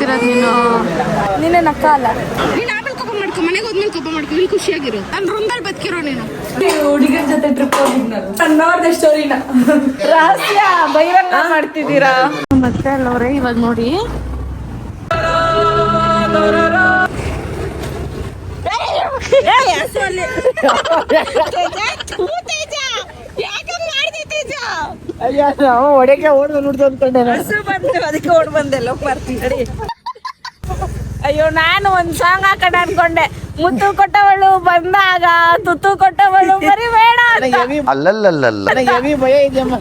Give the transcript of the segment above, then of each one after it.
ಖುಷಿಯಾಗಿರೋದು ನೀನು. ನೀನೇ ನಕ್ಕಲ್ಲ. ನೀನು ಆಮೇಲೆ ಕೋಪ ಮಾಡ್ಕೊ, ಮನೆಗೆ ಹೋದ್ಮೇಲೆ ಕೋಪ ಮಾಡ್ಕೊ, ಇಲ್ಲಿ ಖುಷಿಯಾಗಿರು. ನಾನು ರೂಮ್ದಲ್ಲಿ ಬದುಕಿರೋ ನೀನು. ಹುಡುಗರ ಜೊತೆ ಟ್ರಿಪ್ ಹೋಗಿದ್ನಲ್ಲ, ನೋಡ್ದೆ ಸ್ಟೋರಿನ. ರಹಸ್ಯ ಬಹಿರಂಗ ಮಾಡ್ತಿದ್ದೀರಾ ಮತ್ತೆ ಅಲ್ಲವ್ರೆ. ಇವಾಗ ನೋಡಿ ಒಡೆಗೆ ಓಡ್ದು ನೋಡ್ದು ಅನ್ಕೊಂಡೆ. ಅದಕ್ಕೆ ಓಡ್ ಬಂದೆಲ್ಲ ಬರ್ತೀನಿ. ಅಯ್ಯೋ, ನಾನು ಒಂದ್ ಸಾಂಗ್ ಹಾಕೋಣ ಅನ್ಕೊಂಡೆ. ಮುತ್ತು ಕೊಟ್ಟವಳು ಬಂದಾಗ ತುತ್ತು ಕೊಟ್ಟವಳು ಬರಿಬೇಡ. ಭಯ ಇದೆಯಮ್ಮ.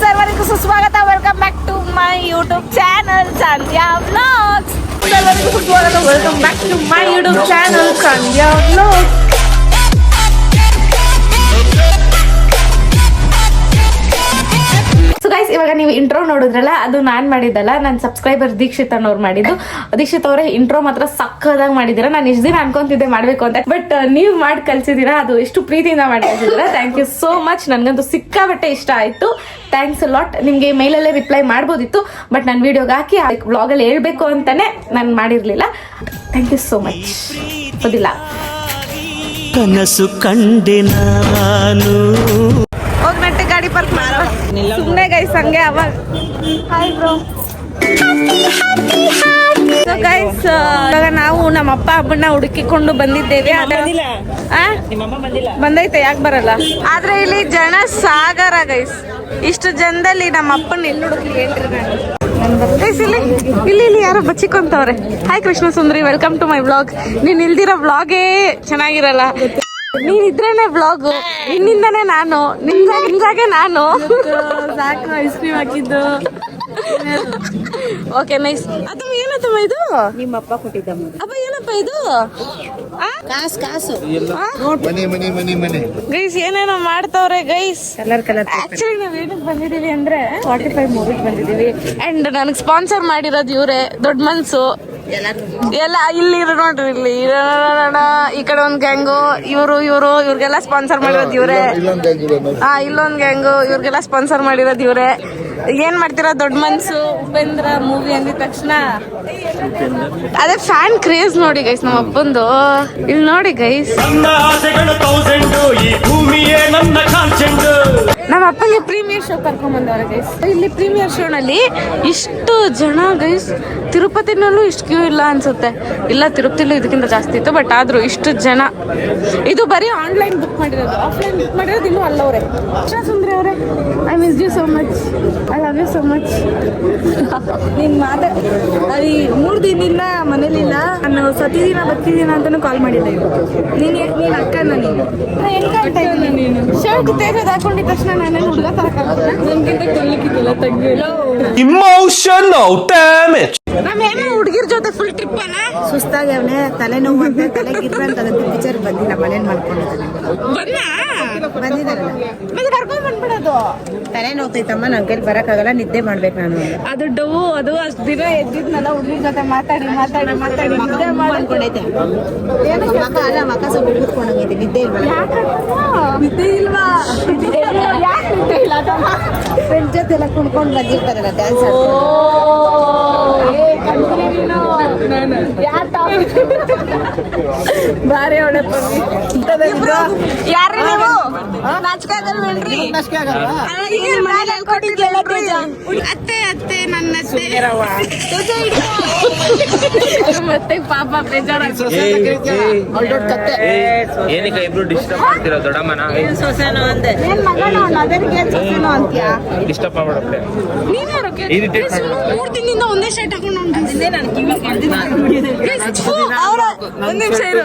ಸರ್ವರಿಗೂ ಸುಸ್ವಾಗತ. Welcome back to my YouTube channel Sandhya vlogs. ಸರ್ವರಿಗೂ ಸುಸ್ವಾಗತ. Welcome back to my YouTube channel Sandhya vlogs. So guys, ಇವಾಗ ನೀವು ಇಂಟ್ರೋ ನೋಡಿದ್ರಲ್ಲ, ಅದು ನಾನು ಮಾಡಿದ್ದಲ್ಲ, ನನ್ನ ಸಬ್ಸ್ಕ್ರೈಬರ್ ದೀಕ್ಷಿತ್ ಅನ್ನೋರು ಮಾಡಿದ್ದು. ದೀಕ್ಷಿತ್ ಅವರೇ ಇಂಟ್ರೋ ಮಾತ್ರ ಸಕ್ಕದಾಗಿ ಮಾಡಿದ್ದೀರಾ. ನಾನು ಇಷ್ಟು ದಿನ ಅನ್ಕೊಂತಿದ್ದೆ ಮಾಡಬೇಕು ಅಂತ, ಬಟ್ ನೀವು ಮಾಡಿ ಕಲ್ಸಿದ್ದೀರಾ. ಅದು ಎಷ್ಟು ಪ್ರೀತಿಯಿಂದ ಮಾಡಿ ಕಲ್ಸಿದ್ದೀರಾ. Thank you so much. ನನಗಂತೂ ಸಿಕ್ಕಾಬಟ್ಟೆ ಇಷ್ಟ ಆಯಿತು. Thanks lot. ನಿಮಗೆ ಮೇಲಲ್ಲೇ ರಿಪ್ಲೈ ಮಾಡ್ಬೋದಿತ್ತು, ಬಟ್ ನಾನು ವಿಡಿಯೋಗೆ ಹಾಕಿ ವ್ಲಾಗಲ್ಲಿ ಹೇಳ್ಬೇಕು ಅಂತಾನೆ ನಾನು ಮಾಡಿರಲಿಲ್ಲ. Thank you so much. ಗೊತ್ತಿಲ್ಲ ಕನಸು ಕಂಡೆ ನಾನು. ಹೋಗ್ನಟ್ಟೆ ಗಾಡಿ ಪಾರ್ಕ್ ಮಾಡೋ ಸುಮ್ಮನೆ ಗೈಸ್ ಹಂಗೆ ಅವಾಗ. Hi bro. ಸೊ ಗೈಸ್, ಇವಾಗ ನಾವು ನಮ್ಮ ಅಪ್ಪ ಅಮ್ಮನ್ನ ಹುಡುಕಿಕೊಂಡು ಬಂದಿದ್ದೇವೆ. ಬಂದೈತೆ, ಯಾಕೆ ಬರಲ್ಲ? ಆದ್ರೆ ಇಲ್ಲಿ ಜನ ಸಾಗರ ಗೈಸ್. ಇಷ್ಟು ಜನದಲ್ಲಿ ನಮ್ಮ ಅಪ್ಪನ ಎಲ್ಲಿ ಹುಡುಕ್ಲಿ ಹೇಳ್ರಿ ನಾನು. ಇಲ್ಲಿ ಯಾರೋ ಬಚ್ಚಿಕೊಂತವ್ರೆ. Hi Krishna Sundari, welcome to my vlog. ನೀನ್ ಇಲ್ದಿರೋ ವ್ಲಾಗೇ ಚೆನ್ನಾಗಿರಲ್ಲ. ನೀನ್ ಇದ್ರೇನೆ ವ್ಲಾಗ್. ನಿನ್ನಿಂದಾನೆ ನಾನು, ನಿನ್ಗಾಗೆ ನಾನು. ಸಾಕು ಐಸ್ ಕ್ರೀಮ್ ಹಾಕಿದ್ದು. Okay nice. ಅದು ಏನತ್ತಮ್ಮ ಇದು? ನಿಮ್ಮ ಅಪ್ಪ ಕೊಟ್ಟಿದ್ದಮ್ಮ. ಅಪ್ಪ ಏನಪ್ಪ ಇದು? ಕಾಸು ಗೈಸ್ ಏನೇನೋ ಮಾಡ್ತವ್ರೆ ಗೈಸ್. ಕಲರ್ ಆಕ್ಚುಲಿ ನಾವ್ ಏನಕ್ಕೆ ಬಂದಿದೀವಿ ಅಂದ್ರೆ 45 ಮೂವಿಗೆ ಬಂದಿದೀವಿ. ಅಂಡ್ ನನಗೆ ಸ್ಪಾನ್ಸರ್ ಮಾಡಿರೋದು ಇವ್ರೆ. ದೊಡ್ಡ ಮನ್ಸು ಎಲ್ಲ. ಇಲ್ಲಿ ನೋಡ್ರಿ, ಇಲ್ಲಿ ಈ ಕಡೆ ಒಂದ್ ಗ್ಯಾಂಗು, ಇವ್ರಿಗೆಲ್ಲ ಸ್ಪಾನ್ಸರ್ ಮಾಡಿರೋದು ಇವ್ರೆ. ಇಲ್ಲೊಂದ್ ಗ್ಯಾಂಗು, ಇವ್ರಿಗೆಲ್ಲ ಸ್ಪಾನ್ಸರ್ ಮಾಡಿರೋದು ಇವ್ರೆ. ಏನ್ ಮಾಡ್ತೀರಾ? ದೊಡ್ಡ ಮನ್ಸು ಉಪೇಂದ್ರ ಮೂವಿ ಅಂದಿದ ತಕ್ಷಣ ಅದೇ ಫ್ಯಾನ್ ಕ್ರೇಜ್ ನೋಡಿ ಗೈಸ್ ನಮ್ಮ ಅಪ್ಪಂದು. ಇಲ್ಲಿ ನೋಡಿ ಗೈಸ್, ನಮ್ಮ ಅಪ್ಪಂಗೆ ಪ್ರೀಮಿಯರ್ ಶೋ ಕರ್ಕೊಂಡ್ ಬಂದವ್ರೆ ಗೈಸ್. ಇಲ್ಲಿ ಪ್ರೀಮಿಯರ್ ಶೋ ನಲ್ಲಿ ಇಷ್ಟು ಜನ ಗೈಸ್. ತಿರುಪತಿನಲ್ಲೂ ಇಷ್ಟು ಕ್ಯೂ ಇಲ್ಲ ಅನ್ಸುತ್ತೆ. ಇಲ್ಲ, ತಿರುಪತಿಲೂ ಇದಕ್ಕಿಂತ ಜಾಸ್ತಿ ಇತ್ತು, ಬಟ್ ಆದ್ರೂ ಇಷ್ಟು ಜನ. ಇದು ಬರೀ ಆನ್ಲೈನ್ ಬುಕ್ ಮಾಡಿರೋದು. ಆಫ್ಲೈನ್ ಬುಕ್ ಮಾಡಿರೋದು ಇನ್ನೂ ಅಲ್ಲವ್ರೆ. ಸುಂದ್ರಿ ಅವರೇ, I miss you so much. I love you so much. ನೀನ್ ಅದು 3 ದಿನದಿಂದ ಮನೇಲಿಲ್ಲ. ನಾನು ಸತಿದಿನ ಬರ್ತಿದ್ದೀನ ಅಂತಾನು ಕಾಲ್ ಮಾಡಿದ್ದೆ. ನೀನ್ ಅಕ್ಕನ ನೀನು ಶರ್ಟ್ ತೇಜದ್ ಹಾಕೊಂಡಿದ ತಕ್ಷಣ ನಾನೇನು ಹುಡುಗ ತರಕಾಗಲ್ಲ. ನನ್ಗಿಂತ ಕೊಲ್ಲಿಕ್ಕಿದ್ದಲ್ಲ ತಂಗಿಲ್ಲ. Emotional damage. ನಾವೇನೋ ಹುಡುಗಿರ್ ಜೊತೆ ಫುಲ್ ಟ್ರಿಪ್ ಅಲ್ಲ. ಸುಸ್ತಾಗಿ ಅವನೇ ತಲೆನೋವು ಅಂತ ತಲೆಗಿರ್ಬ ಅಂತ ಪಿಕ್ಚರ್ ಬಂದಿಲ್ಲ, ಮನೇಲಿ ಮಾಡ್ಕೊಂಡಿದ್ದಾನೆ. ಬಂದಿದ್ದಾರಲ್ಲ, ಮತ್ತೆ ಕರ್ಕೊಂಡ್ ಬಂದ್ಬಿಡೋದು. ತಲೆ ನೋವ್ತೈತಮ್ಮ, ನನ್ ಕೈಲಿ ಬರಕ್ಕಾಗಲ್ಲ, ನಿದ್ದೆ ಮಾಡ್ಬೇಕು ನಾನು. ಅದು ಡವು. ಅದು ಅಷ್ಟು ದಿನ ಎದ್ದಿದ್ನಲ್ಲ ಹುಡುಗಿ ಜೊತೆ ಮಾತಾಡಿ ನಿದ್ದೆ ಮಾಡ್ಕೊಂಡೈತೆ. ಮಕ್ಕ ಸ್ವಲ್ಪ ಕೂತ್ಕೊಂಡಂಗೈತೆ, ನಿದ್ದೆ ಇಲ್ವಲ್ಲ. ನಿದ್ದೆ ಇಲ್ವಾ? ಯಾಕೆ ನಿದ್ದೆ ಇಲ್ಲ? ಫ್ರೆಂಡ್ ಜೊತೆ ಎಲ್ಲ ಕುಣ್ಕೊಂಡ್ ಬಂದಿರ್ತಾರಲ್ಲ ಡ್ಯಾನ್ಸ್. ಬಾರಿ ಒಳ್ಳೆ ಯಾರು ನೀವು? ನಾಚಿಕೆ ಆಗಲ್ವೇನ್ರಿ? ಅತ್ತೆ ನನ್ನ ಮತ್ತೆ ಪಾಪ ಬೇಜಾರ. ಏನಕ್ಕೆ ಇಬ್ರು ಡಿಸ್ಟರ್ಬ್ ಮಾಡ್ತೀರಾ ದೊಡ್ಡಮ್ಮನ? ಸೊಸೆನೋ ಅಂದೆ. ಏನ್ ಮಗನೋ ಅದರಿಗೆ ಸೊಸೆನೋ ಅಂತ್ಯಾ? ಡಿಸ್ಟರ್ಬ್ ಮಾಡ್ಬಿಡಪ್ಲೆ. ನೀನ್ಯಾರು 3 ದಿನದಿಂದ ಒಂದೇ ಶರ್ಟ್ ಹಾಕೊಂಡು ಒಂದ್ ನಿಮಿಷ ಇರು.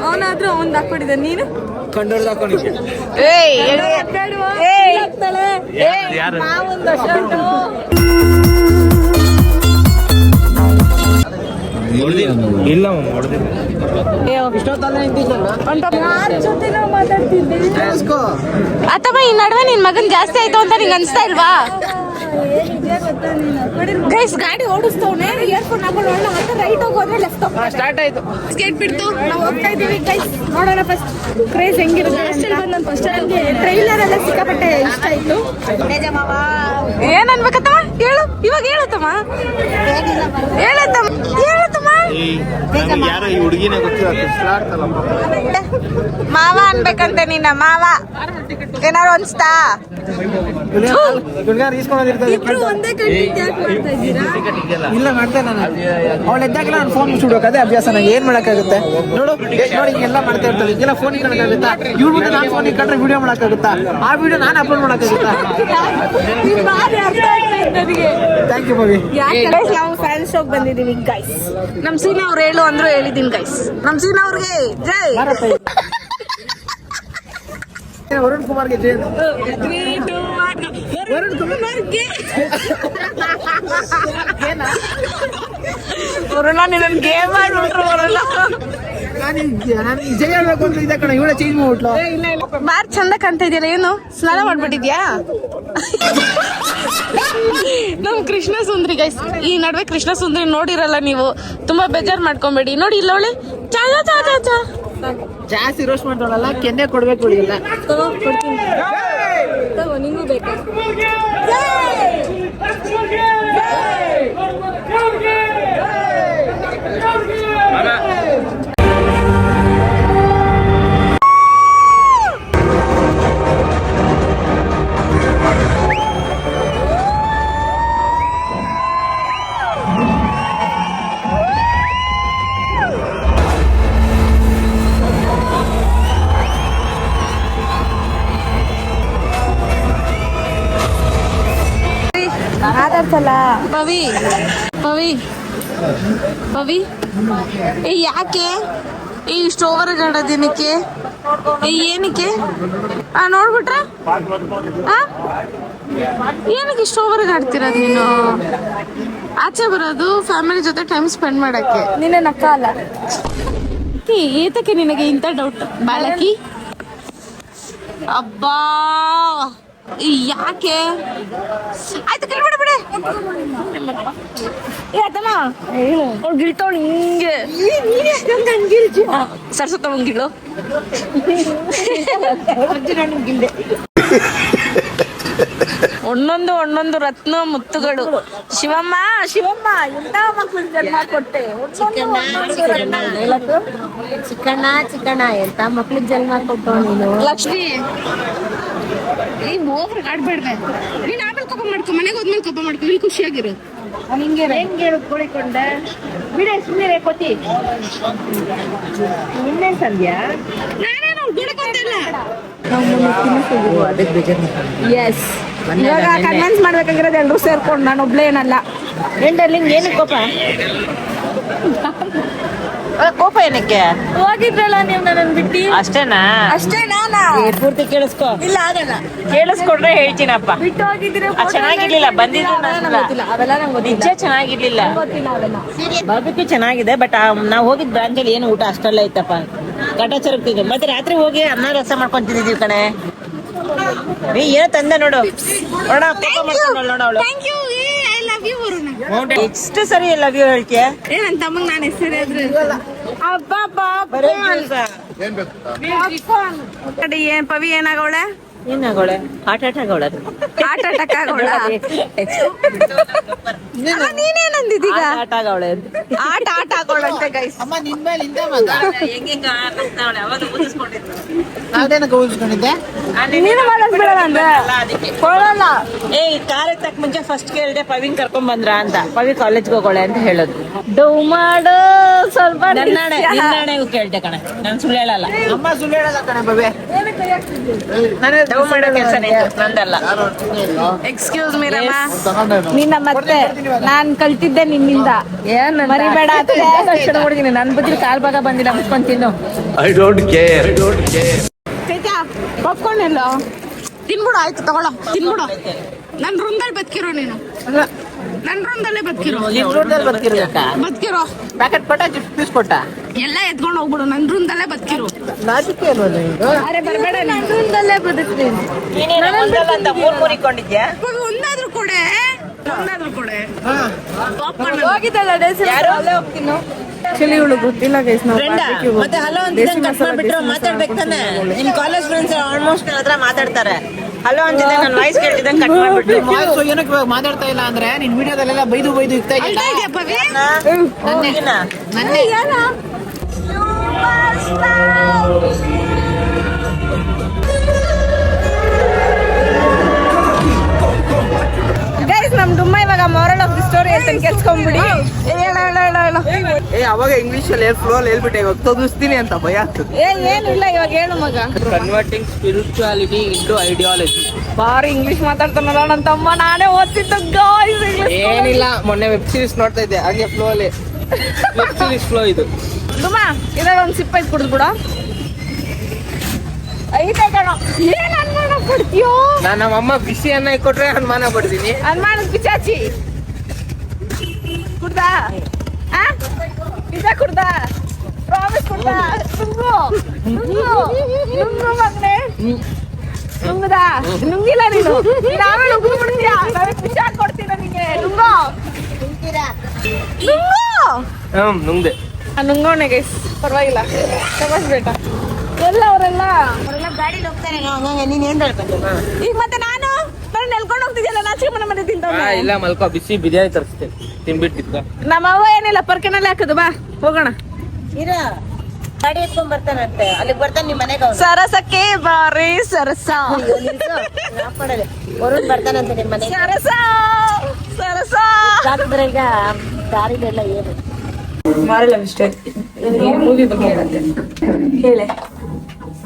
ಅವನಾದ್ರೂ ಒಂದ್ ಹಾಕೊಂಡಿದ್ದೆ. ನೀನು ಇಲ್ಲ ಹೊಡೆದಿಲ್ಲ. ಅಥವಾ ಈ ನಡುವೆ ನಿನ್ ಮಗನ್ ಜಾಸ್ತಿ ಆಯ್ತು ಅಂತ ನಿಂಗೆ ಅನ್ಸ್ತಾ ಇಲ್ವಾ? ಗೈಸ್ ಗಾಡಿ ಓಡಿಸ್ತವ್ನೆ, ಇಯರ್ಫೋನ್ ಹಾಕೊಂಡು ಮತ್ತೆ ರೈಟ್ ಹೋಗೋದ್ರೆ ಲೆಫ್ಟ್ ಸ್ಟಾರ್ಟ್ ಆಯ್ತು. ಸ್ಕೇಟ್ ಬಿಡ್ತು, ನಾವು ಹೋಗ್ತಾ ಇದೀವಿ ಗೈಸ್. ನೋಡೋಣ ಫಸ್ಟ್ ಕ್ರೇಜ್ ಹೆಂಗಿರುತ್ತೆ. ಟ್ರೈಲರ್ ಎಲ್ಲ ಸಿಕ್ಕಾಪಟ್ಟೆ ಇಷ್ಟ ಆಯ್ತು. ಏನ್ ಅನ್ಬೇಕತ್ತಮ್ಮ? ಹೇಳು, ಇವಾಗ ಹೇಳುತ್ತಮ್ಮ, ಹೇಳುತ್ತಮ್ಮ. ಯಾರೋ ಈ ಹುಡುಗಿನೇ ಗೊತ್ತಿಲ್ಲ. ಮಾವ ಅನ್ಬೇಕಂತೆ ನಿನ್ನ ಮಾವ. ಏನಾರು ಅನ್ಸ್ತಾ? ಇಲ್ಲ ಮಾಡ್ತೇನೆ ನಾನು. ಅವಳು ಎದ್ದಾಗಲ್ಲ ನಾನು ಫೋನ್ ಮುಚ್ಚಿಡ್ಬೇಕು, ಅದೇ ಅಭ್ಯಾಸ. ನಂಗೆ ಏನ್ ಮಾಡಕ್ಕಾಗುತ್ತೆ ನೋಡು. ನೋಡಿ ಹಿಂಗೆಲ್ಲ ಮಾಡ್ತಾ ಇರ್ತಾಳೆ. ಹಿಂಗೆಲ್ಲ ಫೋನ್ ಇಟ್ಕೊಳಕ್ಕಾಗುತ್ತಾ? ಇವ್ರು ಬಿಟ್ಟು ನಾನು ಫೋನ್ ಇಟ್ಕೊಂಡ್ರೆ ವಿಡಿಯೋ ಮಾಡಕ್ಕಾಗುತ್ತಾ? ಆ ವಿಡಿಯೋ ನಾನು ಅಪ್ಲೋಡ್ ಮಾಡಕ್ಕಾಗುತ್ತಾ? ಥ್ಯಾಂಕ್ ಯು ಮವಿ. ನಾವು ಫ್ಯಾನ್ ಶೋಕ್ ಬಂದಿದೀವಿ ಗೈಸ್. ನಮ್ ಸೀನಾ ಅವ್ರು ಹೇಳು ಅಂದ್ರು ಹೇಳಿದೀನಿ ಗೈಸ್. ನಮ್ ಸೀನಾ ಅವ್ರಿಗೆ ಜೈ. ವರುಣ್ ಕುಮಾರ್ಗೆ ಜೈ. ವರುಣ್ ಕುಮಾರ್ಗೆ ವರುಣ ನಿನ್ನ ಗೇಮ್ ಮಾಡ್ಬಿಟ್ರು. ವರುಣ ನಾನು ಜೈ ಹೇಳ್ಬೇಕು ಅಂತ ಇದೆ ಕಣ, ಇವಳ ಚೇಂಜ್ ಮಾಡ್ಬಿಟ್ಲು. ಬಾರ್ ಚಂದ ಕಾಣ್ತಾ ಇದೆಯಲ್ಲ, ಏನು ಸ್ನಾನ ಮಾಡ್ಬಿಟ್ಟಿದ್ಯಾ? ನಮ್ ಕೃಷ್ಣ ಸುಂದ್ರಿ ಗೈಸ್. ಈ ನಡುವೆ ಕೃಷ್ಣ ಸುಂದ್ರಿ ನೋಡಿರಲ್ಲ ನೀವು, ತುಂಬಾ ಬೇಜಾರ್ ಮಾಡ್ಕೊಂಬೇಡಿ. ನೋಡಿ ಇಲ್ಲೋಳೆ ಚಾ ಚಾ ಚಾ ಚಾ ಜಾಸ್ತಿ ರೋಸ್ಟ್ ಮಾಡ್ತಾಳಲ್ಲ, ಕೆನ್ನೆ ಕೊಡ್ಬೇಕು ಹುಡುಗಿಲ್ಲ. ನಿಂಗೂ ಬೇಕಾ? ಪವಿ ಪವಿ ಪವಿ ಏ ಯಾಕೆ ಈ ಇಷ್ಟು ಓವರ್ ಆಡೋದಿನಕ್ಕೆ? ಏನಕ್ಕೆ ನೋಡ್ಬಿಟ್ರೆ ಏನಕ್ಕೆ ಇಷ್ಟು ಓವರ್ ಆಡ್ತಿರೋದು ನೀನು? ಆಚೆ ಬರೋದು ಫ್ಯಾಮಿಲಿ ಜೊತೆ ಟೈಮ್ ಸ್ಪೆಂಡ್ ಮಾಡಕ್ಕೆ. ನಿನ್ನ ನಕ್ಕ ಅಲ್ಲ ಏತಕ್ಕೆ ನಿನಗೆ ಇಂಥ ಡೌಟ್ ಬಾಲಕಿ? ಅಬ್ಬಾ ಯಾಕೆ? ಆಯ್ತು ಕೇಳ್ಬಿಡ ಬಿಡೆ. ಗಿಳ್ತವಳು ಹಿಂಗೆ ಸರ್ಸತ್ತ ಗಿಳು. ಒಂದೊಂದು ರತ್ನ ಮುತ್ತುಗಳು. ಶಿವಮ್ಮ ಶಿವಮ್ಮ ಎಂತ ಮಕ್ಕಳು ಜನ್ಮ ಕೊಟ್ಟೆ. ಚಿಕ್ಕಣ್ಣ ಎಂತ ಮಕ್ಳಿಗೆ ಜನ್ಮ ಕೊಟ್ಟು ನೀನು. ಲಕ್ಷ್ಮಿ ಹೋಗ್ರೆ ಆಡ್ಬೇಡ್ವೆ. ನೀನ್ ಆಮೇಲೆ ಕೋಪ ಮಾಡ್ಕೊ, ಮನೆಗೆ ಹೋದ್ಮೇಲೆ ಕೋಪ ಮಾಡ್ಕೊ. ಇಲ್ಲಿ ಖುಷಿಯಾಗಿರು. ಹೆಂಗೆ ಕೂಡಿಕೊಂಡೆ ಬಿಡೆ ಸುಮ್ಮನೆ ಕೊತ್ತಿ. ಇನ್ನೇನ್ ಸಂಧ್ಯಾ? ನಾನೇನು ಗಿಡಕೊಂತಿಲ್ಲ. ಎಸ್ ಇವಾಗ ಕನ್ವಿನ್ಸ್ ಮಾಡ್ಬೇಕಾಗಿರೋದು ಎಲ್ರು ಸೇರ್ಕೊಂಡು, ನಾನು ಒಬ್ಳೆ ಏನಲ್ಲ. ಏನು ಕೋಪ? ಕೋಪ ಏನಕ್ಕೆ? ಹೋಗಿದ್ರಲ್ಲ ನೀವು ನನ್ನ ಬಿಟ್ಟು. ಅಷ್ಟೇನಾ? ಅಷ್ಟೇ ನಾನಾ? ಪೂರ್ತಿ ಕೇಳಿಸ್ಕೊ. ಇಲ್ಲ ಆಗಲ್ಲ. ಕೇಳಿಸ್ಕೊಂಡ್ರೆ ಹೇಳ್ತೀನಪ್ಪ. ಬಿಟ್ಟು ಹೋಗಿದ್ರೆ ಚೆನ್ನಾಗಿರ್ಲಿಲ್ಲ, ಬಂದಿದ್ದು ಅವೆಲ್ಲ ನಂಗೆ ನಿಜ ಚೆನ್ನಾಗಿರ್ಲಿಲ್ಲ. ಗೊತ್ತಿಲ್ಲ ಅವೆಲ್ಲ. ಬಾರ್ಬಿಕ್ಯೂ ಚೆನ್ನಾಗಿದೆ, ಬಟ್ ನಾವ್ ಹೋಗಿದ್ ಬ್ರಾಂಚಲ್ಲಿ ಏನು ಊಟ ಅಷ್ಟೆಲ್ಲ ಐತಪ್ಪ. ಕಟಾಚರಕ್ತಿದ್ವಿ, ಮತ್ತೆ ರಾತ್ರಿ ಹೋಗಿ ಅನ್ನ ರಸ ಮಾಡ್ಕೊಂತಿದೀವಿ ಕಣೆ. ನೀ ಏನೋ ತಂದೆ ನೋಡು. ನೋಡ ಕೋಪ ಮಾಡ್ಕೊಂಡ್ ನೋಡ ಅವಳು. Thank you. I love you Varuna. ಎಷ್ಟು ಸರಿ ಲವ್ ಯು ಹೇಳ್ತೀಯ? ನನ್ನ ತಮ್ಮಂಗ್ ನಾನು ಹೆಸರು ಏನ್ ಪವಿ ಏನಾಗವಳೆ? ಏನಾಗೋಳೆ? ಹಾರ್ಟ್ ಅಟ್ಯಾಕ್ ಅವಳ. ಆಟ ಅಟ್ಯಾಕ್ ಆಗೋಳ. ನೀನೇನಂದಿದೀಗ? ಆಟ ಆಗವಳೆ. ಆಟ ಆಗೋಳಂತೆ ಗೈಸ್. ಅಮ್ಮ ನಿನ್ ಮೇಲೆ ಹಿಂದೆ ಮಗ ಅದೇನಕ್ಕೆ ಊಹಿಸ್ಕೊಂಡಿದ್ದೆ? ನೀನು ಮಾಡೋದ್ ಬಿಡಲ್ಲ ಅಂದ್ರೆ ಕೊಡಲ್ಲ. ಏ ಕಾರ್ ತಕ್ಕ ಮುಂಚೆ ಫಸ್ಟ್ ಕೇಳಿದೆ ಪವಿನ್ ಕರ್ಕೊಂಡ್ ಬಂದ್ರ ಅಂತ. ಪವಿ ಕಾಲೇಜ್ಗೆ ಹೋಗೋಳೆ ಅಂತ ಹೇಳೋದು. ಡೌ ಮಾಡು ಸ್ವಲ್ಪ. ನಿನ್ನಾಣೆಗೂ ಕೇಳ್ದೆ ಕಣೆ, ನಾನು ಸುಳ್ಳು ಹೇಳಲ್ಲ. ಅಮ್ಮ ಸುಳ್ಳು ಹೇಳಲ್ಲ ಕಣೆ ಬಬೆ. ಡೌ ಮಾಡೋ ಕೆಲಸನೇ ನಂದಲ್ಲ. ಎಕ್ಸ್ಕ್ಯೂಸ್ ಮೀ ರಮ್ಮ, ನಿನ್ನ ಮತ್ತೆ ನಾನ್ ಕಲ್ತಿದ್ದೆ ನಿನ್ನಿಂದ. ಮರಿಬೇಡ. ನೋಡಿದೀನಿ ನನ್ ಬುದ್ಧಿ ಕಾಲ್ ಭಾಗ ಬಂದಿಲ್ಲ, ಮುಚ್ಕೊಂಡ್ ತಿನ್ನು. I don't care. ಪಾಪ್ಕಾರ್ನ್ ಎಲ್ಲ ತಿನ್ಬಿಡು. ಆಯ್ತು ತಗೊಳ್ಳೋ, ತಿನ್ಬಿಡು. ನನ್ ರೂಮ್ದಲ್ಲಿ ಬದುಕಿರೋ ನೀನು. ನನ್ನ ರೂಮ್ದಲ್ಲೇ ಬದುಕಿರೋ ಬದುಕಿರೋ ಪ್ಯಾಕೆಟ್ ಕೊಟ್ಟ ಪೀಸ್ ಕೊಟ್ಟ ಎಲ್ಲ ಎತ್ಕೊಂಡು ಹೋಗ್ಬಿಡು ನನ್ನ ರೂಮ್ದಲ್ಲೇ ಬದುಕಿರು ನಾಚಿಕೆ ಅಲ್ವಲ್ಲ ಈಗ ಅರೆ ಬರಬೇಡ ನನ್ನ ರೂಮ್ದಲ್ಲೇ ಬದುಕ್ತೀನಿ ಅಂತ ಮೂರ್ ಇಟ್ಕೊಂಡಿದ್ಯಾ ಒಂದಾದ್ರೂ ಕೊಡೆ ಹೋಗಿದ್ದಲ್ಲ ಆಕ್ಚುಲಿ ಇವಳು ಗೊತ್ತಿಲ್ಲ ಗೈಸ್ ನಾವು ಮತ್ತೆ ಹಲೋ ಅಂತ ಕಟ್ ಮಾಡ್ಬಿಟ್ರು ಮಾತಾಡ್ಬೇಕು ತಾನೆ ನಿಮ್ ಕಾಲೇಜ್ ಫ್ರೆಂಡ್ಸ್ ಆಲ್ಮೋಸ್ಟ್ ನನ್ನ ಹತ್ರ ಮಾತಾಡ್ತಾರೆ ಹಲೋ ಅಂತಿದ್ದೆ ನನ್ನ ವಾಯ್ಸ್ ಕೇಳ್ತಿದ್ದಂಗೆ ಕಟ್ ಮಾಡ್ಬಿಟ್ರು ವಾಯ್ಸ್ ಏನಕ್ಕೆ ಇವಾಗ ಮಾತಾಡ್ತಾ ಇಲ್ಲ ಅಂದ್ರೆ ನಿನ್ ವಿಡಿಯೋದಲ್ಲೆಲ್ಲ ಬೈದು ಇಕ್ತಾ ಇಲ್ಲ ನನ್ನೇ ಗೈಸ್ ನಮ್ ಡುಮ್ಮ ಇವಾಗ ಮಾರಲ್ ಆಫ್ ದಿ ಸ್ಟೋರಿ ಅಂತ ಕೆಲ್ಸ್ಕೊಂಡ್ಬಿಡಿ ಅವಾಗ ಇಂಗ್ಲಿಷ್ ಅಲ್ಲಿ ಫ್ಲೋ ಅಲ್ಲಿ ಹೇಳ್ಬಿಟ್ಟೆ ಇವಾಗ ತೋರಿಸ್ತೀನಿ ಅಂತ ಭಯ ಆಗ್ತದೆ ಏನಿಲ್ಲ ಇವಾಗ ಹೇಳು ಮಗ ಕನ್ವರ್ಟಿಂಗ್ ಸ್ಪಿರಿಚುಯಾಲಿಟಿ ಇಂಟು ಐಡಿಯಾಲಜಿ ಬಾರಿ ಇಂಗ್ಲಿಷ್ ಮಾತಾಡ್ತಾನಲ್ಲ ನನ್ನ ತಮ್ಮ ನಾನೇ ಓದ್ತಿದ್ದ ಗಾಯ್ಸ್ ಏನಿಲ್ಲ ಮೊನ್ನೆ ವೆಬ್ ಸೀರೀಸ್ ನೋಡ್ತಾ ಇದ್ದೆ ಹಾಗೆ ಫ್ಲೋ ಅಲ್ಲಿ ವೆಬ್ ಸೀರೀಸ್ ಫ್ಲೋ ಇದು ಡುಮ್ಮ ಇದಾಗ ಒಂದ್ ಸಿಪ್ಪ ಐತ್ ಕುಡಿದ್ ಬಿಡ ಐತೆ ಕಣೋ ಏನ್ ಅನುಮಾನ ಪಡ್ತೀಯೋ ನಾನು ನಮ್ಮಮ್ಮ ಬಿಸಿ ಅನ್ನ ಕೊಟ್ರೆ ಅನುಮಾನ ಪಡ್ತೀನಿ ಅನುಮಾನದ ಪಿಚಾಚಿ ಕುಡ್ದಾ ಪಿಜ್ಜಾ ಕುಡ್ದಾ ಪ್ರಾಮಿಸ್ ಕುಡ್ದಾ ನುಂಗು ಮಗನೆ ನುಂಗುದಾ ನುಂಗಿಲ್ಲ ನೀನು ನಾವೇ ನುಂಗು ಬಿಡ್ತೀಯಾ ನಾವೇ ಪಿಜ್ಜಾ ಕೊಡ್ತೀವಿ ನನಗೆ ನುಂಗೋ ನುಂಗ್ದೆ ನುಂಗೋಣೆ ಗೈಸ್ ಪರವಾಗಿಲ್ಲ ಶಬಾಷ್ ಬೇಟ ಎಲ್ಲ ಅವರೆಲ್ಲ ಗಾಡಿ ಹೋಗ್ತಾರೆ ನೀನ್ ಏನ್ ಹೇಳ್ಕೊಂಡ ಈಗ ಮತ್ತೆ ನಾನು ನೆಲ್ಕೊಂಡು ಹೋಗ್ತಿದ್ಯಲ್ಲ ನಾಚಿಕೆ ಮನೆ ತಿಂತ ಇಲ್ಲ ಮಲ್ಕೋ ಬಿಸಿ ಬಿರಿಯಾನಿ ತರಿಸ್ತೇನೆ ತಿನ್ಬಿಟ್ಟಿದ್ದ ನಮ್ಮ ಅವ್ವ ಏನಿಲ್ಲ ಪರ್ಕೆನಲ್ಲಿ ಹಾಕದು ಬಾ ಹೋಗೋಣ ಇರ ಗಾಡಿ ಎತ್ಕೊಂಡ್ ಬರ್ತಾನಂತೆ ಅಲ್ಲಿಗೆ ಬರ್ತಾನೆ ನಿಮ್ ಮನೆಗೆ ಸರಸಕ್ಕೆ ಬಾರಿ ಸರಸ ವರುಣ್ ಬರ್ತಾನಂತೆ ನಿಮ್ ಮನೆಗೆ ಸರಸ ಸರಸ ಹಾಕಿದ್ರೆ ಈಗ ದಾರಿಗೆಲ್ಲ ಏನು ಮಾರಲ್ಲ ಇಷ್ಟ ಮೂವಿ ಬಗ್ಗೆ ಹೇಳೆ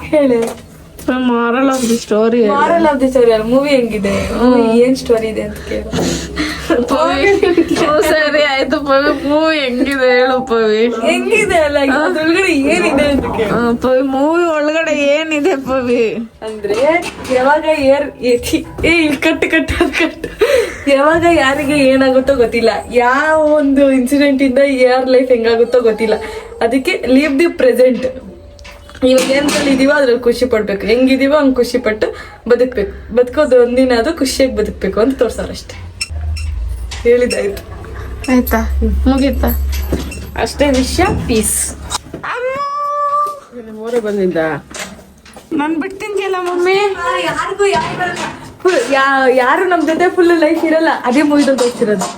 ಹೇಳೆ moral of the story moral of the story ಅಲ್ಲ ಮೂವಿ ಹೆಂಗಿದೆ ಏನ್ ಸ್ಟೋರಿ ಇದೆ ಅಂತ ಕೇಳು ಸರಿ ಆಯ್ತು ಪವಿ ಮೂವಿ ಹೆಂಗಿದೆ ಹೇಳು ಪವಿ ಹೆಂಗಿದೆ ಅಲ್ಲ ಅದ್ರೊಳಗಡೆ ಏನಿದೆ ಅಂತ ಕೇಳು ಪವಿ ಮೂವಿ ಒಳಗಡೆ ಏನಿದೆ ಪವಿ ಅಂದ್ರೆ ಯಾವಾಗ ಕಟ್ಟು ಯಾವಾಗ ಯಾರಿಗೆ ಏನಾಗುತ್ತೋ ಗೊತ್ತಿಲ್ಲ ಯಾವ ಒಂದು ಇನ್ಸಿಡೆಂಟ್ ಇಂದ ಯಾರ ಲೈಫ್ ಹೆಂಗಾಗುತ್ತೋ ಗೊತ್ತಿಲ್ಲ ಅದಕ್ಕೆ ಲೀವ್ ದಿ ಪ್ರೆಸೆಂಟ್ ಇವಾಗ ಏನ್ರಲ್ಲಿ ಇದೀವೋ ಅದ್ರಲ್ಲಿ ಖುಷಿ ಪಡ್ಬೇಕು ಹೆಂಗಿದೀವೋ ಹಂಗ್ ಖುಷಿ ಪಟ್ಟು ಬದುಕ್ಬೇಕು ಬದುಕೋದು ಒಂದಿನ ಅದು ಖುಷಿಯಾಗಿ ಬದುಕ್ಬೇಕು ಅಂತ ತೋರ್ಸಾರಷ್ಟೇ ಹೇಳಿದಾಯ್ತು ಆಯ್ತಾ ಮುಗೀತಾ ಅಷ್ಟೇ ವಿಷಯ ಪೀಸ್ ಮೋರೆ ಬಂದಿದ್ದ ನಾನ್ ಬಿಡ್ತಿದ್ಯಲ್ಲ ಮಮ್ಮಿ ಯಾರಿಗೂ ಯಾರು ನಮ್ ಜೊತೆ ಫುಲ್ ಲೈಫ್ ಇರಲ್ಲ ಅದೇ ಮೂವಿದಲ್ಲಿ ತೋರಿಸಿರೋದು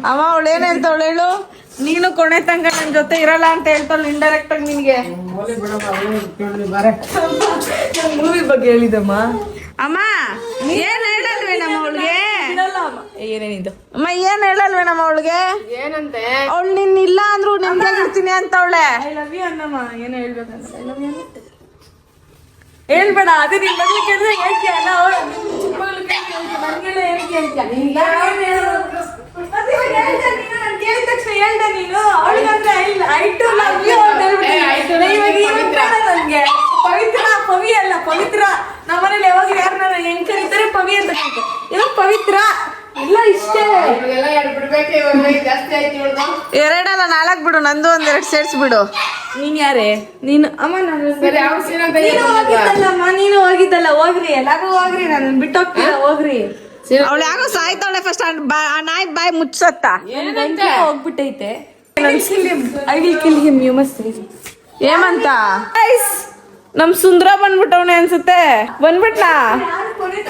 ಅವ ಅವಳೇನಂತ ಅವಳು ಹೇಳು ನೀನು ಕೊನೆ ತನಕ ನನ್ ಜೊತೆ ಇರಲ್ಲ ಅಂತ ಹೇಳ್ತಾಳ ಇಂಡೈರೆಕ್ಟ್ ಆಗಿ ನಿನ್ಗೆ ಮೂವಿ ಬಗ್ಗೆ ಹೇಳಿದಮ್ಮ ಅಮ್ಮ ಏನ್ ಹೇಳಲ್ವೇ ನಮ್ಮ ಅವಳಿಗೆ ಏನೇನಿದ್ದು ಅಮ್ಮ ಏನ್ ಹೇಳಲ್ವೇ ನಮ್ಮ ಅವಳಿಗೆ ಏನಂತೆ ಅವಳು ನಿನ್ ಇಲ್ಲ ಅಂದ್ರು ನಿಮ್ಗೆ ಇರ್ತೀನಿ ಅಂತ ಅವಳೆ ಐ ಲವ್ ಯು ಅನ್ನಮ್ಮ ಏನೋ ಹೇಳ್ಬೇಕಂತ ಐ ಲವ್ ಯು ಹೇಳ್ಬೇಡ ಅದೇ ನಿನ್ ಮಗಳು ಕೇಳಿದ್ರೆ ಹೇಳ್ತೀಯ ಅಲ್ಲ ಚಿಕ್ಕ ಮಗಳು ಕೇಳಿದ್ರೆ ಹೇಳ್ತೀಯ ಕೇಳಿದ ತಕ್ಷಣ ಹೇಳ್ದೆ ನೀನು ಅವಳಿಗಂದ್ರೆ ಐ ಟು ಲವ್ ಯು ನನ್ಗೆ ಪವಿತ್ರ ಪವಿ ಅಲ್ಲ ಪವಿತ್ರ ನಮ್ಮನೇಲಿ ಯಾವಾಗ ಯಾರನ್ನ ಹೆಂಗ್ ಕರೀತಾರೆ ಪವಿ ಅಂತ ಕರೀತಾರೆ ಇವಾಗ ಪವಿತ್ರ ಇಲ್ಲ ಇಷ್ಟೇ ಎರಡಲ್ಲ 4 ಬಿಡು ನಂದು ಒಂದೆರಡು ಸೇರ್ಸ್ಬಿಡು ನೀನ್ ಯಾರೇ ನೀನು ಅಮ್ಮ ನೀನು ಹೋಗಿದ್ದಲ್ಲ ಹೋಗ್ರಿ ಎಲ್ಲಾರು ಹೋಗ್ರಿ ನಾನು ಬಿಟ್ಟು ಹೋಗ್ತಿಲ್ಲ ಹೋಗ್ರಿ ಅವಳು ಯಾರೋ ಸಾಯ್ತಾವಳೆ ಫಸ್ಟ್ ಆ ನಾಯಿ ಬಾಯಿ ಮುಚ್ಚತ್ತ ಹೋಗ್ಬಿಟ್ಟೈತೆ I will kill him you must ಏಮಂತ ನಮ್ ಸುಂದ್ರ ಬಂದ್ಬಿಟ್ಟವನೆ ಅನ್ಸುತ್ತೆ ಬಂದ್ಬಿಟ್ನಾ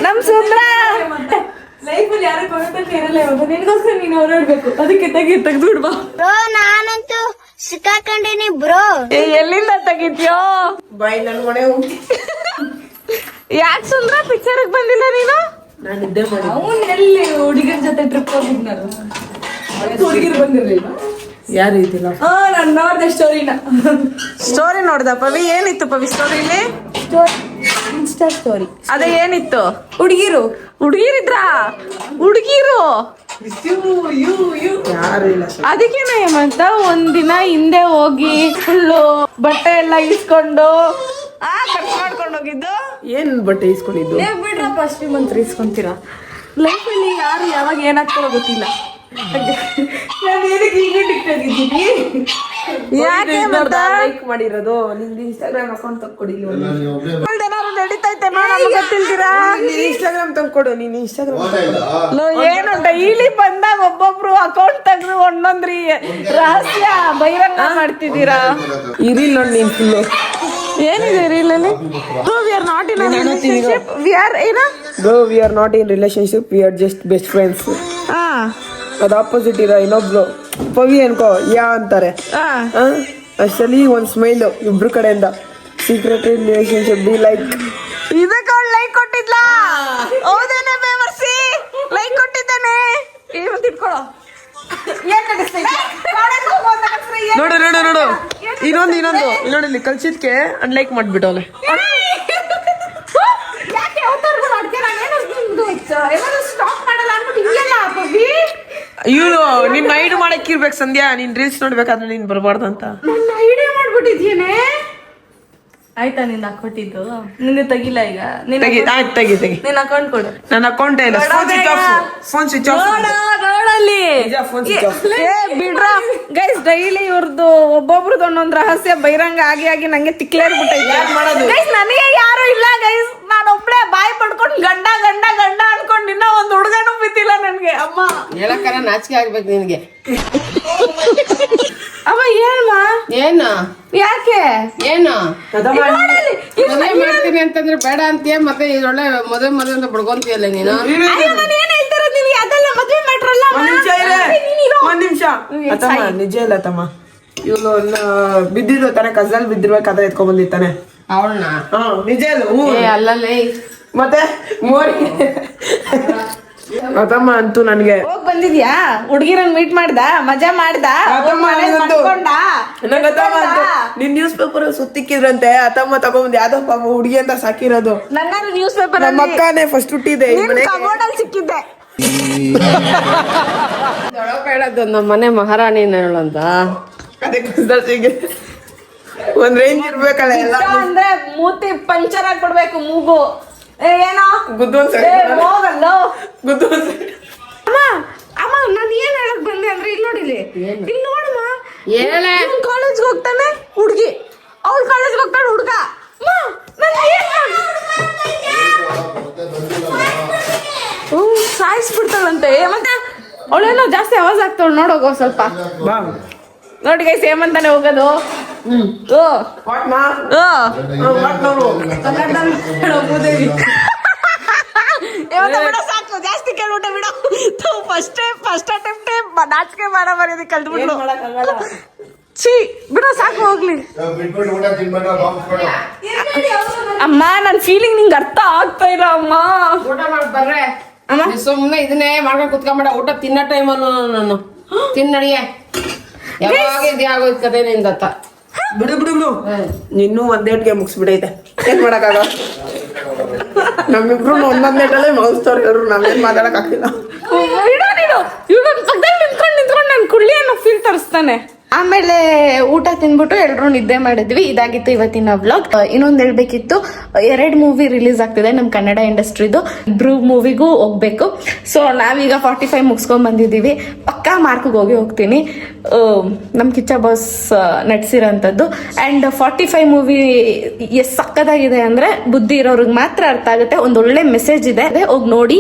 ನಮ್ ಸುಂದ್ರ ಲೈಫಲ್ಲಿ ಯಾರು ಕೊಡತಕ್ಕ ಇರಲ್ಲ ಇವಾಗ ನಿನ್ಗೋಸ್ಕರ ನೀನು ಹೊರಡ್ಬೇಕು ಅದಕ್ಕೆ ತೆಗ್ದು ಬಿಡ್ಬಾ ಬ್ರೋ ನಾನಂತೂ ಸಿಕ್ಕಾಕೊಂಡಿನಿ ಬ್ರೋ ಎಲ್ಲಿಂದ ತೆಗಿದ್ಯೋ ಬಾಯ್ ನನ್ ಮನೆ ಹೋಗಿ ಯಾಕೆ ಸುಂದ್ರ ಪಿಕ್ಚರ್ ಬಂದಿಲ್ಲ ನೀನು ನಾನು ನಿದ್ದೆ ಮಾಡಿ ಅವನ್ ಎಲ್ಲಿ ಹುಡುಗರ ಜೊತೆ ಟ್ರಿಪ್ ಹೋಗಿದ್ನಲ್ಲ ಹುಡುಗಿರು ಬಂದಿರ್ಲಿಲ್ಲ ಯಾರು ಇದಿಲ್ಲ ನಾನು ನೋಡ್ದೆ ಸ್ಟೋರಿ ನೋಡ್ದ ಪವಿ ಏನಿತ್ತು ಪವಿ ಸ್ಟೋರಿಲಿ ಇನ್ಸ್ಟಾ ಸ್ಟೋರಿ ಅದೇ ಏನಿತ್ತು ಹುಡುಗಿರಿದ್ರ ಹುಡುಗಿರು ಯಾರು ಇಲ್ಲ ಅದಕ್ಕೇನ ಏಮಂತ ಒಂದಿನ ಹಿಂದೆ ಹೋಗಿ ಫುಲ್ಲು ಬಟ್ಟೆ ಎಲ್ಲ ಇಸ್ಕೊಂಡು ಖರ್ಚು ಮಾಡ್ಕೊಂಡು ಹೋಗಿದ್ದು ಏನ್ ಬಟ್ಟೆ ಇಸ್ಕೊಂಡಿದ್ದು ಬಿಡ್ರಪ್ಪ ಶ್ರೀಮಂತರು ಇಸ್ಕೊಂತೀರಾ ಲೈಫಲ್ಲಿ ಯಾರು ಯಾವಾಗ ಏನಾಗ್ತಾರೋ ಗೊತ್ತಿಲ್ಲ. ನಾನು ಏನಕ್ಕೆ ಈಗ ಟಿಕ್ಟಾಗಿದ್ದೀನಿ? ಯಾಕೆ ಲೈಕ್ ಮಾಡಿರೋದು? ನಿಮ್ದು ಇನ್ಸ್ಟಾಗ್ರಾಮ್ ಅಕೌಂಟ್ ತಕ್ಕೊಡಿ. ಏನಾದ್ರು ನಡೀತೈತೆ ಗೊತ್ತಿಲ್ದಿರಾ? ಇನ್ಸ್ಟಾಗ್ರಾಮ್ ತಂದ್ಕೊಡು. ನೀನ್ ಇನ್ಸ್ಟಾಗ್ರಾಮ್ ಏನು ಡೈಲಿ ಬಂದಾಗ ಒಬ್ಬೊಬ್ರು ಅಕೌಂಟ್ ತೆಗ್ದು ಒಂದೊಂದ್ರಿ ರಹಸ್ಯ ಬಹಿರಂಗ ಮಾಡ್ತಿದ್ದೀರಾ. ಇರಿಲ್ ನೋಡಿ ನೀನ್ ಫುಲ್ಲು ಏನಿದೆ ರೀಲಲ್ಲಿ? We are not in relationship. We are ಏನ? Bro we are not in relationship, we are just best friends. ಅದು ಆಪೋಸಿಟ್ ಇರೋ ಇನ್ನೊಬ್ರು ಪವಿ ಅನ್ಕೋ ಯಾ ಅಂತಾರೆ. ಅಷ್ಟಲ್ಲಿ ಒಂದ್ ಸ್ಮೈಲ್ ಇಬ್ರು ಕಡೆಯಿಂದ. Secret relationship be like. ಇದಕ್ಕೆ ಲೈಕ್ ಕೊಟ್ಟಿದ್ಲ? ಹೌದೇನೆ ಬೇವರ್ಸಿ? ಲೈಕ್ ಕೊಟ್ಟಿದ್ದಾನೆ. ಏನು ತಿಳ್ಕೊಳ್ಳೋ? ನೋಡು ನೋಡು ನೋಡು, ಇನ್ನೊಂದು ಇನ್ನೊಂದು ಇಲ್ಲಿ ಕಲ್ಸಿದ್ಕೆ ಅನ್ಲೈಕ್ ಮಾಡ್ಬಿಟ್ಟವನೆ. ಇವನು ನಿನ್ನ ಐಡ್ ಮಾಡಕ್ ಇರ್ಬೇಕು ಸಂಧ್ಯಾ. ನೀನ್ ರೀಲ್ಸ್ ನೋಡ್ಬೇಕಾದ್ರೆ ನೀನ್ ಬರ್ಬಾರ್ದಂತ. ನನ್ನ ಐಡಿಯಾ ಮಾಡ್ಬಿಟ್ಟಿದ್ಯೇನೆ. ಆಯ್ತಾ ನಿಂದ ಕೊಟ್ಟಿದ್ದು? ನಿನ್ನ ತೆಗಿಲ್ಲ ಈಗ. ಆಯ್ತು ತೆಗಿ. ನಿನ್ನ ಅಕೌಂಟ್ ಕೊಡು. ನನ್ನ ಅಕೌಂಟ್ ಇಲ್ಲ. Phone switch off. ನೋಡಲ್ಲಿ ಬಿಡ್ರ ಗೈಸ್. ಡೈಲಿ ಇವ್ರದ್ದು ಒಬ್ಬೊಬ್ರದ್ದು ಒಂದೊಂದ್ ರಹಸ್ಯ ಬಹಿರಂಗ ಆಗಿ ನಂಗೆ ತಿಕ್ಲೇರ್ಬಿಟ್ಟೈತೆ. ಗೈಸ್ ನನಗೆ ಯಾರು ಇಲ್ಲ ಗೈಸ್. ನಾನು ಒಬ್ಳೆ ಬಾಯಿ ಪಡ್ಕೊಂಡು ಗಂಡ ಅನ್ಕೊಂಡು ಇನ್ನ ಒಂದ್ ಹುಡುಗನೂ ಬಿದ್ದಿಲ್ಲ ನನ್ಗೆ. ಅಮ್ಮ ಹೇಳಕ್ಕರ ನಾಚಿಕೆ ಆಗ್ಬೇಕು ನಿನ್ಗೆ. ಅಮ್ಮ ಹೇಳ್ಮ ಏನು ಯಾಕೆ ಏನು ಮದುವೆ ಮಾಡ್ತೀನಿ ಅಂತಂದ್ರೆ ಬೇಡ ಅಂತೀಯ, ಮತ್ತೆ ಇದೊಳ್ಳೆ ಮದುವೆ ಅಂತ ಬಡ್ಕೊಂತೀಯಲ್ಲ ನೀನು. ಅದೆಲ್ಲ ಮದ್ವೆ ಮಾಡ್ರಲ್ಲ. ಒಂದ್ ನಿಮಿಷ ನಿಜ ಇಲ್ಲ ತಮ್ಮ. ಇವನು ಬಿದ್ದಿರೋ ತಾನೆ, ಕಸಲ್ ಬಿದ್ದಿರ್ಬೇಕಾದ್ರೆ ಎತ್ಕೊಂಡ್ ಬಂದಿತ್ತಾನೆ ಅವಳನ್ನ. ನಿಜ ಇಲ್ಲ. ಅಲ್ಲಲ್ಲೇ ಮತ್ತೆ ಮೋರಿ ಅದಮ್ಮ ಅಂತೂ ನನ್ಗೆ ಹೋಗ್ ಬಂದಿದ್ಯಾ? ಹುಡ್ಗಿರನ್ ಮೀಟ್ ಮಾಡ್ದ? ಮಜಾ ಮಾಡ್ದ? ನಿನ್ ನ್ಯೂಸ್ ಪೇಪರ್ ಸುತ್ತಿಕ್ಕಿದ್ರಂತೆ. ಅತಮ್ಮ ತಗೊಂಡ್ ಯಾವ್ದೋ ಪಾಪ ಹುಡುಗಿ ಅಂತ ಸಾಕಿರೋದು. ನನ್ನ ನ್ಯೂಸ್ ಪೇಪರ್ ನಮ್ಮ ಅಕ್ಕನೇ ಫಸ್ಟ್ ಹುಟ್ಟಿದೆ. ಕಬೋರ್ಡಲ್ಲಿ ಸಿಕ್ಕಿದ್ದೆ. ಹೇಳದ್ದು ನಮ್ಮ ಮನೆ ಮಹಾರಾಣಿ ಹೇಳಂತ. ಅದಕ್ಕೆ ಒಂದ್ ರೇಂಜ್ ಇರ್ಬೇಕಲ್ಲ ಎಲ್ಲ. ಅಂದ್ರೆ ಮೂತಿ ಪಂಚರ್ ಆಗ್ಬಿಡ್ಬೇಕು ಮೂಗು. ಏನೋ ಗುದ್ದು ಹೋಗಲ್ಲೋ ಗುದ್ದು. ಅಮ್ಮ ನಾನು ಏನ್ ಹೇಳಕ್ ಬಂದೆ ಅಂದ್ರೆ ಇಲ್ಲಿ ನೋಡಿಲಿ, ಇಲ್ಲಿ ನೋಡಮ್ಮ. ಹೇಳೆ ಕಾಲೇಜ್ಗೆ ಹೋಗ್ತಾನೆ ಹುಡ್ಗಿ, ಅವ್ಳ ಕಾಲೇಜ್ಗೆ ಹೋಗ್ತಾನೆ ಹುಡ್ಗ. ಸಾಯಿಸ್ಬಿಡ್ತಾಳಂತೆ. ಮತ್ತೆ ಅವಳೇನೋ ಜಾಸ್ತಿ ಆವಾಜ್ ಆಗ್ತಾಳ. ನೋಡೋಗೋ ಸ್ವಲ್ಪ ನೋಡಿ ಗೈಸ್. ಹೇಮಂತಾನೆ ಹೋಗೋದು. ಸಾಕು ಜಾಸ್ತಿ ಕೇಳ್ಬಿಟ್ಟೆ ಬಿಡು. ಫಸ್ಟ್ ಅಟೆಂಪ್ಟ್ ನಾಚಿಕೆ ಮಾಡೋ ಮರ್ಯಾದೆ ಕಲ್ತ್ಬಿಡ್ಲು. ಛೀ ಬಿಡು ಸಾಕು ಹೋಗ್ಲಿ. ಅಮ್ಮ ನನ್ ಫೀಲಿಂಗ್ ನಿಂಗೆ ಅರ್ಥ ಆಗ್ತಾ ಇಲ್ಲ ಅಮ್ಮ. ಊಟ ಮಾಡಿ ಬರ್ರೆ. ಸುಮ್ನೆ ಇದನ್ನೇ ಮಾಡ್ಕೊಂಡು ಕುತ್ಕೊಂಬೇಡ. ಊಟ ತಿನ್ನೋ ಟೈಮಲ್ಲಿ ನಾನು ತಿನ್ನಡಿಯೇ ಯಾವಾಗ ಇದ್ಯಾಗೋಯ್ತು ಕತೆ ನಿಂದತ್ತ. ಬಿಡು ನಿನ್ನೂ ಒಂದೇಟ್ಗೆ ಮುಗಿಸ್ಬಿಡೈತೆ. ಏನ್ ಮಾಡಕ್ಕಾಗ? ನಮ್ಮಿಬ್ರು ಒಂದೊಂದೇಟಲ್ಲೇ ಮುಗಿಸ್ತವ್ರು ಇವ್ರು. ನಾವೇನ್ ಮಾತಾಡಕ್ ಆಗ್ತಿಲ್ಲ. ನಿಂತ್ಕೊಂಡು ನನ್ ಕುಳ್ಳಿ ಅನ್ನೋ ಫೀಲ್ ತರಿಸ್ತಾನೆ. ಆಮೇಲೆ ಊಟ ತಿನ್ಬಿಟ್ಟು ಎಲ್ರು ನಿದ್ದೆ ಮಾಡಿದ್ವಿ. ಇದಾಗಿತ್ತು ಇವತ್ತಿನ ವ್ಲಾಗ್. ಇನ್ನೊಂದು ಹೇಳ್ಬೇಕಿತ್ತು, 2 ಮೂವಿ ರಿಲೀಸ್ ಆಗ್ತಿದೆ ನಮ್ಮ ಕನ್ನಡ ಇಂಡಸ್ಟ್ರಿದು. ಇಬ್ರು ಮೂವಿಗೂ ಹೋಗ್ಬೇಕು. ಸೊ ನಾವೀಗ 45 ಮುಗಿಸ್ಕೊಂಡ್ ಬಂದಿದ್ದೀವಿ. ಪಕ್ಕಾ ಮಾರ್ಕ್ಗೆ ಹೋಗ್ತೀನಿ. ನಮ್ಮ ಕಿಚ್ಚ ಬಾಸ್ ನಟಿಸಿರೋಂಥದ್ದು. ಆ್ಯಂಡ್ 45 ಮೂವಿ ಎಷ್ಟು ಸಕ್ಕದಾಗಿದೆ ಅಂದರೆ ಬುದ್ಧಿ ಇರೋರಿಗೆ ಮಾತ್ರ ಅರ್ಥ ಆಗುತ್ತೆ. ಒಂದೊಳ್ಳೆ ಮೆಸೇಜ್ ಇದೆ, ಹೋಗಿ ನೋಡಿ.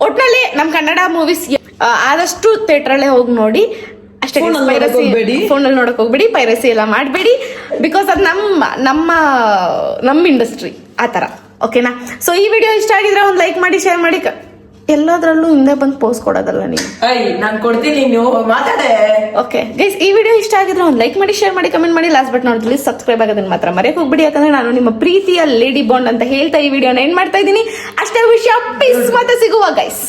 ಒಟ್ಟಿನಲ್ಲಿ ನಮ್ಮ ಕನ್ನಡ ಮೂವೀಸ್ ಆದಷ್ಟು ಥಿಯೇಟ್ರಲ್ಲೇ ಹೋಗಿ ನೋಡಿ ಅಷ್ಟೇ. ಫೋನಲ್ಲಿ ನೋಡಕ್ ಹೋಗ್ಬೇಡಿ, ಪೈರಸಿ ಎಲ್ಲ ಮಾಡಬೇಡಿ. ಬಿಕಾಸ್ ಅದು ನಮ್ಮ ಇಂಡಸ್ಟ್ರಿ ಆ ಥರ. ಓಕೆನಾ? ಸೊ ಈ ವಿಡಿಯೋ ಇಷ್ಟ ಆಗಿದ್ರೆ ಒಂದು ಲೈಕ್ ಮಾಡಿ, ಶೇರ್ ಮಾಡಿ. ಎಲ್ಲದರಲ್ಲೂ ಹಿಂದೆ ಬಂದು ಪೋಸ್ಟ್ ಕೊಡೋದಲ್ಲ ನೀವು. ನಾನು ಕೊಡ್ತೀನಿ, ನೀವು ಮಾತಾಡೆ. ಓಕೆ ಗೈಸ್, ಈ ವಿಡಿಯೋ ಇಷ್ಟ ಆಗಿದ್ರೆ ಒಂದು ಲೈಕ್ ಮಾಡಿ, ಶೇರ್ ಮಾಡಿ, ಕಮೆಂಟ್ ಮಾಡಿ. ಲಾಸ್ಟ್ ಬಟ್ ನೋಡಿದ್ಲಿ ಸಬ್ಸ್ಕ್ರೈಬ್ ಆಗೋದನ್ನ ಮಾತ್ರ ಮರೆಯಕ್ಕೆ ಹೋಗ್ಬಿಡಿ. ಯಾಕಂದ್ರೆ ನಾನು ನಿಮ್ಮ ಪ್ರೀತಿಯ ಲೇಡಿ ಬಾಂಡ್ ಅಂತ ಹೇಳ್ತಾ ಈ ವಿಡಿಯೋನ ಏನ್ ಮಾಡ್ತಾ ಇದ್ದೀನಿ. ಅಷ್ಟೇ ವಿಷಯ. ಪೀಸ್ ಮತ್ತೆ ಸಿಗುವ ಗೈಸ್.